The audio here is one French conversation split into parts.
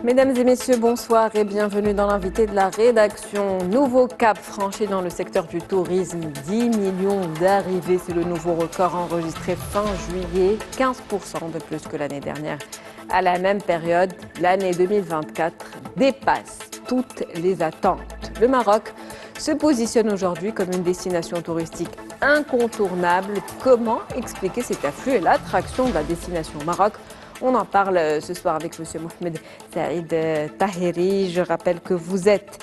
Mesdames et messieurs, bonsoir et bienvenue dans l'invité de la rédaction. Nouveau cap franchi dans le secteur du tourisme. 10 millions d'arrivées, c'est le nouveau record enregistré fin juillet, 15% de plus que l'année dernière. À la même période, l'année 2024 dépasse toutes les attentes. Le Maroc se positionne aujourd'hui comme une destination touristique incontournable. Comment expliquer cet afflux et l'attraction de la destination Maroc ? On en parle ce soir avec M. Mohamed Saïd Taheri. Je rappelle que vous êtes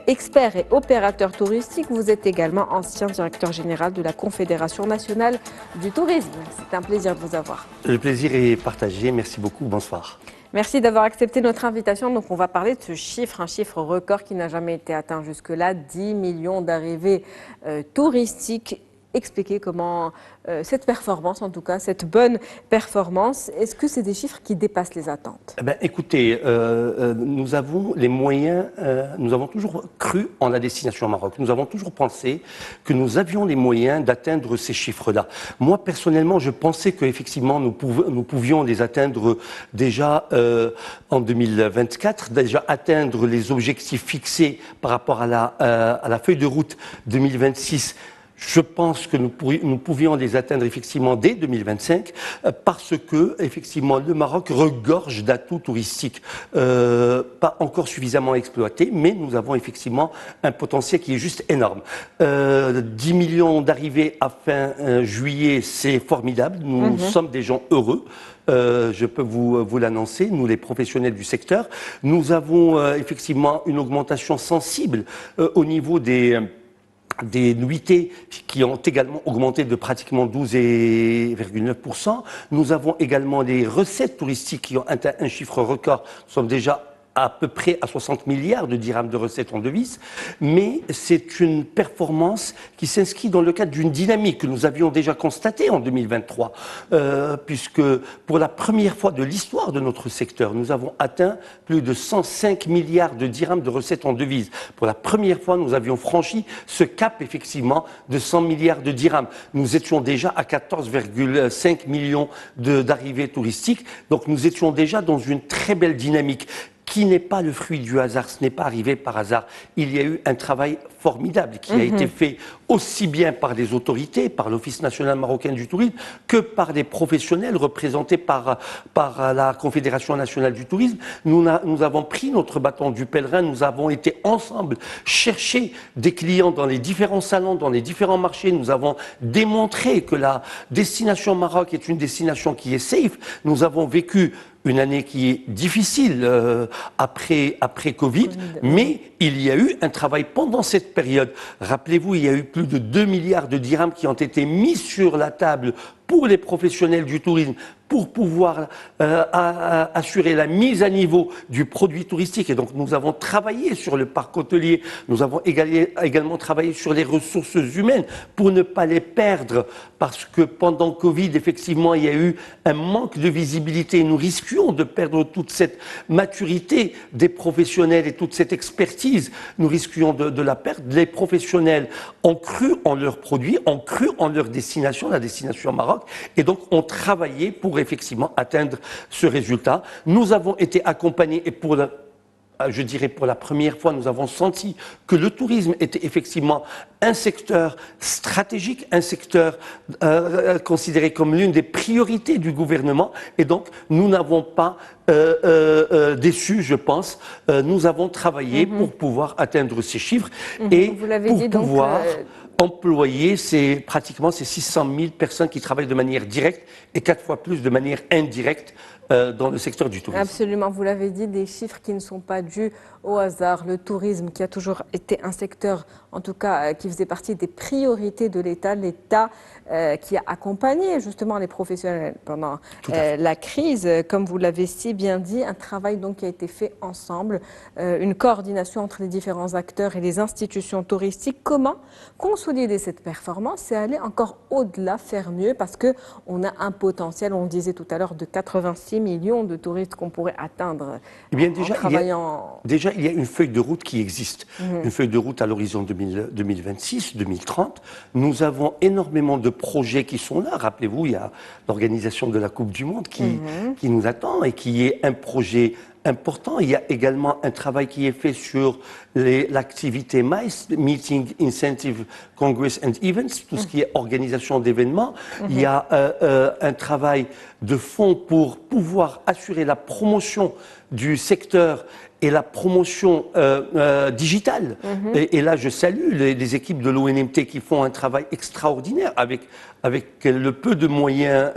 expert et opérateur touristique. Vous êtes également ancien directeur général de la Confédération nationale du tourisme. C'est un plaisir de vous avoir. Le plaisir est partagé. Merci beaucoup. Bonsoir. Merci d'avoir accepté notre invitation. Donc, on va parler de ce chiffre, un chiffre record qui n'a jamais été atteint jusque-là, 10 millions d'arrivées touristiques. Expliquer comment cette performance, en tout cas, cette bonne performance, est-ce que c'est des chiffres qui dépassent les attentes ? Écoutez, nous avons les moyens, nous avons toujours cru en la destination Maroc. Nous avons toujours pensé que nous avions les moyens d'atteindre ces chiffres-là. Moi, personnellement, je pensais qu'effectivement, nous pouvions les atteindre déjà en 2024, déjà atteindre les objectifs fixés par rapport à la feuille de route 2026. Je pense que nous pouvions les atteindre effectivement dès 2025 parce que effectivement le Maroc regorge d'atouts touristiques pas encore suffisamment exploités, mais nous avons effectivement un potentiel qui est juste énorme. 10 millions d'arrivées à fin juillet, c'est formidable. Nous sommes des gens heureux. Je peux vous l'annoncer, nous les professionnels du secteur. Nous avons effectivement une augmentation sensible au niveau des nuitées qui ont également augmenté de pratiquement 12,9%. Nous avons également des recettes touristiques qui ont atteint un chiffre record. Nous sommes déjà à peu près à 60 milliards de dirhams de recettes en devises, mais c'est une performance qui s'inscrit dans le cadre d'une dynamique que nous avions déjà constatée en 2023, puisque pour la première fois de l'histoire de notre secteur, nous avons atteint plus de 105 milliards de dirhams de recettes en devises. Pour la première fois, nous avions franchi ce cap, effectivement, de 100 milliards de dirhams. Nous étions déjà à 14,5 millions d'arrivées touristiques, donc nous étions déjà dans une très belle dynamique qui n'est pas le fruit du hasard, ce n'est pas arrivé par hasard. Il y a eu un travail formidable qui a été fait aussi bien par les autorités, par l'Office national marocain du tourisme, que par les professionnels représentés par la Confédération nationale du tourisme. Nous avons pris notre bâton du pèlerin, nous avons été ensemble chercher des clients dans les différents salons, dans les différents marchés. Nous avons démontré que la destination Maroc est une destination qui est safe. Nous avons vécu une année qui est difficile après Covid, mais il y a eu un travail pendant cette période. Rappelez-vous, il y a eu plus de 2 milliards de dirhams qui ont été mis sur la table pour les professionnels du tourisme, pour pouvoir assurer la mise à niveau du produit touristique. Et donc, nous avons travaillé sur le parc hôtelier, nous avons également travaillé sur les ressources humaines pour ne pas les perdre, parce que pendant Covid, effectivement, il y a eu un manque de visibilité. Nous risquions de perdre toute cette maturité des professionnels et toute cette expertise. Nous risquions de la perdre. Les professionnels ont cru en leurs produits, ont cru en leur destination, la destination Maroc, et donc ont travaillé pour effectivement atteindre ce résultat. Nous avons été accompagnés et pour la première fois, nous avons senti que le tourisme était effectivement un secteur stratégique, un secteur considéré comme l'une des priorités du gouvernement. Et donc, nous n'avons pas déçu, je pense. Nous avons travaillé pour pouvoir atteindre ces chiffres et pour pouvoir employer pratiquement ces 600 000 personnes qui travaillent de manière directe et 4 fois plus de manière indirecte dans le secteur du tourisme. Absolument, vous l'avez dit, des chiffres qui ne sont pas dus au hasard. Le tourisme qui a toujours été un secteur, en tout cas, qui faisait partie des priorités de l'État, qui a accompagné justement les professionnels pendant la crise. Comme vous l'avez si bien dit, un travail donc qui a été fait ensemble, une coordination entre les différents acteurs et les institutions touristiques. Comment consolider cette performance et aller encore au-delà, faire mieux, parce qu'on a un potentiel, on le disait tout à l'heure, de 86 millions de touristes qu'on pourrait atteindre en travaillant. Déjà, il y a une feuille de route qui existe, une feuille de route à l'horizon 2026, 2030. Nous avons énormément de projets qui sont là. Rappelez-vous, il y a l'organisation de la Coupe du Monde qui nous attend et qui est un projet important. Il y a également un travail qui est fait sur l'activité MICE, Meeting, Incentive, Congress and Events, tout ce qui est organisation d'événements. Il y a un travail de fond pour pouvoir assurer la promotion du secteur et la promotion digitale. Et là, je salue les équipes de l'ONMT qui font un travail extraordinaire avec le peu de moyens,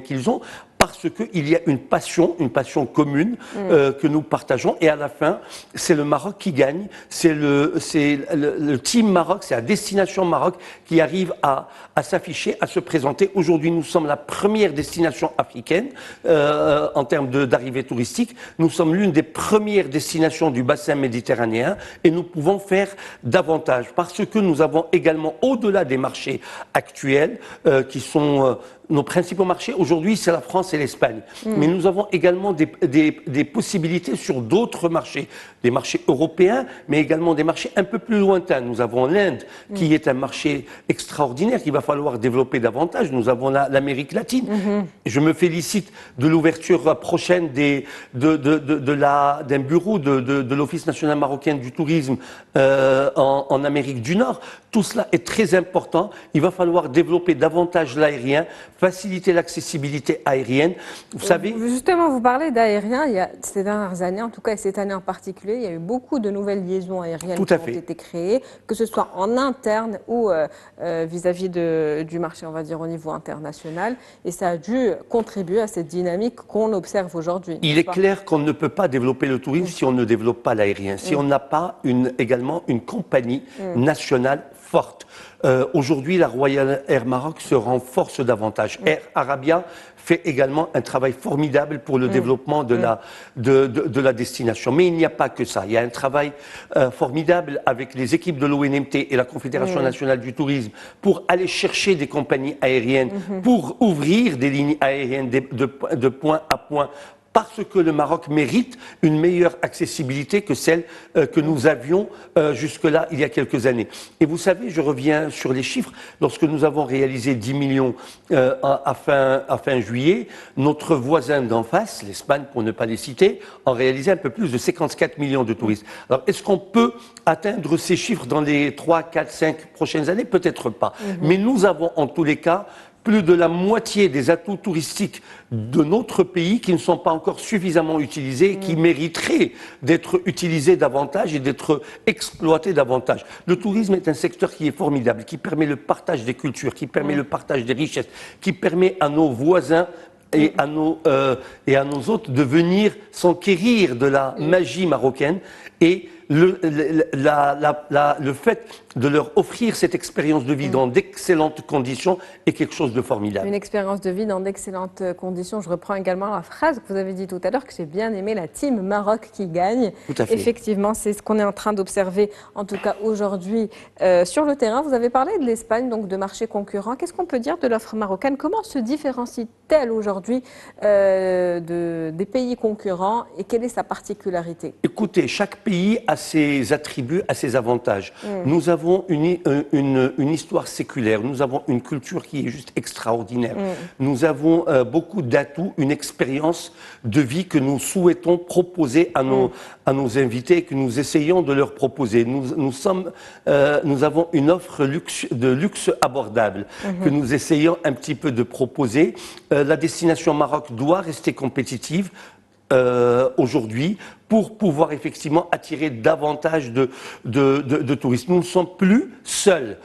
qu'ils ont, parce qu'il y a une passion commune que nous partageons. Et à la fin, c'est le Maroc qui gagne, c'est le team Maroc, c'est la destination Maroc qui arrive à s'afficher, à se présenter. Aujourd'hui, nous sommes la première destination africaine en termes d'arrivée touristique. Nous sommes l'une des premières destinations du bassin méditerranéen et nous pouvons faire davantage parce que nous avons également, au-delà des marchés actuels, qui sont nos principaux marchés aujourd'hui, c'est la France et l'Espagne. Mais nous avons également des possibilités sur d'autres marchés, des marchés européens, mais également des marchés un peu plus lointains. Nous avons l'Inde, qui est un marché extraordinaire qu'il va falloir développer davantage. Nous avons l'Amérique latine. Je me félicite de l'ouverture prochaine d'un bureau de l'Office national marocain du tourisme en Amérique du Nord. Tout cela est très important. Il va falloir développer davantage l'aérien, faciliter l'accessibilité aérienne. Vous savez... Justement, vous parlez d'aérien. Il y a ces dernières années, en tout cas cette année en particulier, il y a eu beaucoup de nouvelles liaisons aériennes qui ont été créées, que ce soit en interne ou vis-à-vis du marché, on va dire, au niveau international. Et ça a dû contribuer à cette dynamique qu'on observe aujourd'hui. Il est clair qu'on ne peut pas développer le tourisme si on ne développe pas l'aérien, si on n'a pas également une compagnie nationale forte. Aujourd'hui, la Royal Air Maroc se renforce davantage. Air Arabia fait également un travail formidable pour le développement de la destination. Mais il n'y a pas que ça. Il y a un travail formidable avec les équipes de l'ONMT et la Confédération nationale du tourisme pour aller chercher des compagnies aériennes, pour ouvrir des lignes aériennes de point à point, parce que le Maroc mérite une meilleure accessibilité que celle que nous avions jusque-là il y a quelques années. Et vous savez, je reviens sur les chiffres, lorsque nous avons réalisé 10 millions à fin juillet, notre voisin d'en face, l'Espagne pour ne pas les citer, en réalisait un peu plus de 54 millions de touristes. Alors est-ce qu'on peut atteindre ces chiffres dans les 3, 4, 5 prochaines années? Peut-être pas. Mais nous avons en tous les cas plus de la moitié des atouts touristiques de notre pays qui ne sont pas encore suffisamment utilisés et qui mériteraient d'être utilisés davantage et d'être exploités davantage. Le tourisme est un secteur qui est formidable, qui permet le partage des cultures, qui permet le partage des richesses, qui permet à nos voisins et à nos hôtes de venir s'enquérir de la magie marocaine. Et le fait de leur offrir cette expérience de vie dans d'excellentes conditions est quelque chose de formidable. Une expérience de vie dans d'excellentes conditions. Je reprends également la phrase que vous avez dit tout à l'heure, que j'ai bien aimé, la team Maroc qui gagne. Tout à fait. Effectivement, c'est ce qu'on est en train d'observer, en tout cas aujourd'hui, sur le terrain. Vous avez parlé de l'Espagne, donc de marchés concurrents. Qu'est-ce qu'on peut dire de l'offre marocaine? Comment se différencie-t-elle aujourd'hui des pays concurrents et quelle est sa particularité? Écoutez, chaque pays a ses attributs, a ses avantages. Nous avons une histoire séculaire, nous avons une culture qui est juste extraordinaire. Nous avons beaucoup d'atouts, une expérience de vie que nous souhaitons proposer à nos invités, que nous essayons de leur proposer. Nous avons une offre de luxe abordable que nous essayons un petit peu de proposer. La destination Maroc doit rester compétitive aujourd'hui pour pouvoir effectivement attirer davantage de touristes. Nous ne sommes plus seuls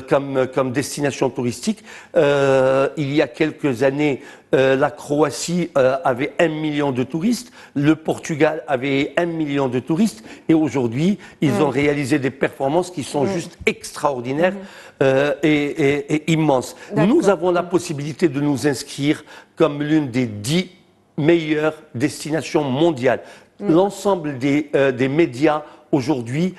comme destination touristique. Il y a quelques années, la Croatie avait 1 million de touristes, le Portugal avait 1 million de touristes, et aujourd'hui, ils ont réalisé des performances qui sont juste extraordinaires et immenses. Nous avons la possibilité de nous inscrire comme l'une des 10 meilleures destinations mondiales. L'ensemble des médias aujourd'hui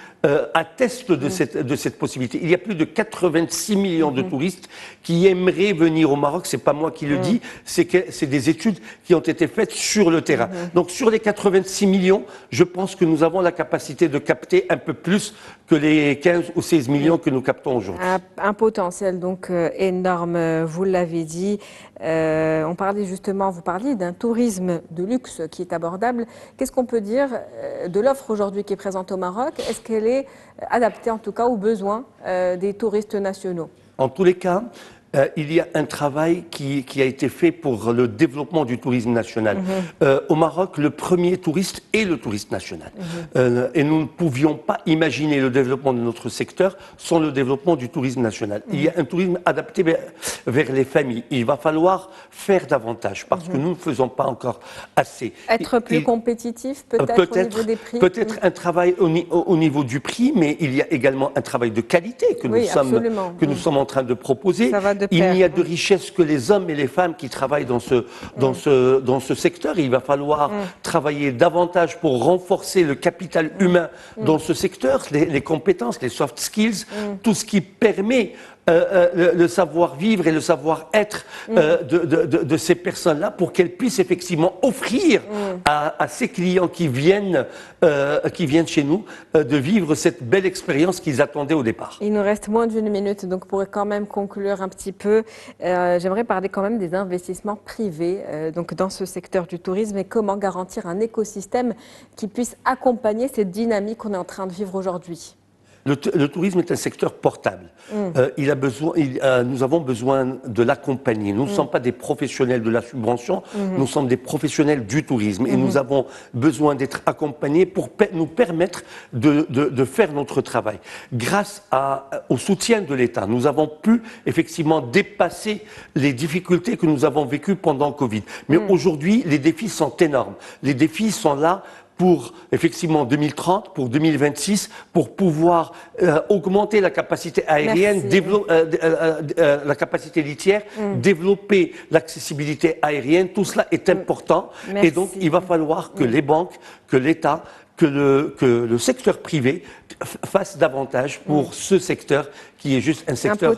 atteste de cette possibilité. Il y a plus de 86 millions de touristes qui aimeraient venir au Maroc. C'est pas moi qui le dis, c'est des études qui ont été faites sur le terrain. Donc sur les 86 millions, je pense que nous avons la capacité de capter un peu plus que les 15 ou 16 millions que nous captons aujourd'hui. Un potentiel donc énorme, vous l'avez dit. Vous parliez d'un tourisme de luxe qui est abordable. Qu'est-ce qu'on peut dire de l'offre aujourd'hui qui est présente au Maroc? Est-ce qu'elle est adaptée en tout cas aux besoins des touristes nationaux? En tous les cas, il y a un travail qui a été fait pour le développement du tourisme national. Au Maroc, le premier touriste est le touriste national. Et nous ne pouvions pas imaginer le développement de notre secteur sans le développement du tourisme national. Il y a un tourisme adapté vers les familles. Il va falloir faire davantage parce que nous ne faisons pas encore assez. Être plus compétitif peut-être au niveau des prix? Peut-être un travail au niveau du prix, mais il y a également un travail de qualité que nous sommes en train de proposer. Il n'y a de richesse que les hommes et les femmes qui travaillent dans ce secteur. Il va falloir travailler davantage pour renforcer le capital humain dans ce secteur, les compétences, les soft skills, tout ce qui permet le savoir-vivre et le savoir-être de ces personnes-là pour qu'elles puissent effectivement offrir à ces clients qui viennent chez nous de vivre cette belle expérience qu'ils attendaient au départ. Il nous reste moins d'une minute, donc pour quand même conclure un petit peu, j'aimerais parler quand même des investissements privés donc dans ce secteur du tourisme et comment garantir un écosystème qui puisse accompagner cette dynamique qu'on est en train de vivre aujourd'hui. Le tourisme est un secteur portable. Nous avons besoin de l'accompagner. Nous ne sommes pas des professionnels de la subvention, nous sommes des professionnels du tourisme. Et nous avons besoin d'être accompagnés pour nous permettre de faire notre travail. Grâce au soutien de l'État, nous avons pu effectivement dépasser les difficultés que nous avons vécues pendant Covid. Mais aujourd'hui, les défis sont énormes. Les défis sont là pour effectivement 2030, pour 2026, pour pouvoir augmenter la capacité aérienne, la capacité litière, développer l'accessibilité aérienne. Tout cela est important. Et donc il va falloir que les banques, que l'État, que le secteur privé fasse davantage pour ce secteur qui est juste un secteur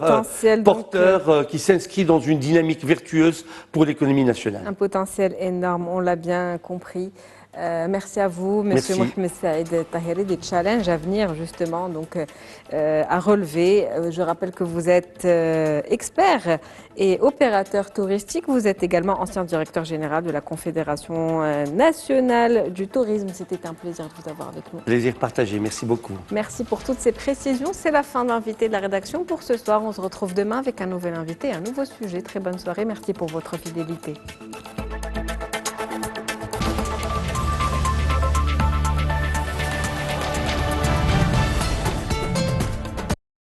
porteur qui s'inscrit dans une dynamique vertueuse pour l'économie nationale. Un potentiel énorme, on l'a bien compris. Merci à vous, Monsieur Mohamed Saïd Taheri, des challenges à venir justement donc, à relever. Je rappelle que vous êtes expert et opérateur touristique. Vous êtes également ancien directeur général de la Confédération nationale du tourisme. C'était un plaisir de vous avoir avec nous. Plaisir partagé, merci beaucoup. Merci pour toutes ces précisions. C'est la fin de l'invité de la rédaction pour ce soir. On se retrouve demain avec un nouvel invité, un nouveau sujet. Très bonne soirée. Merci pour votre fidélité.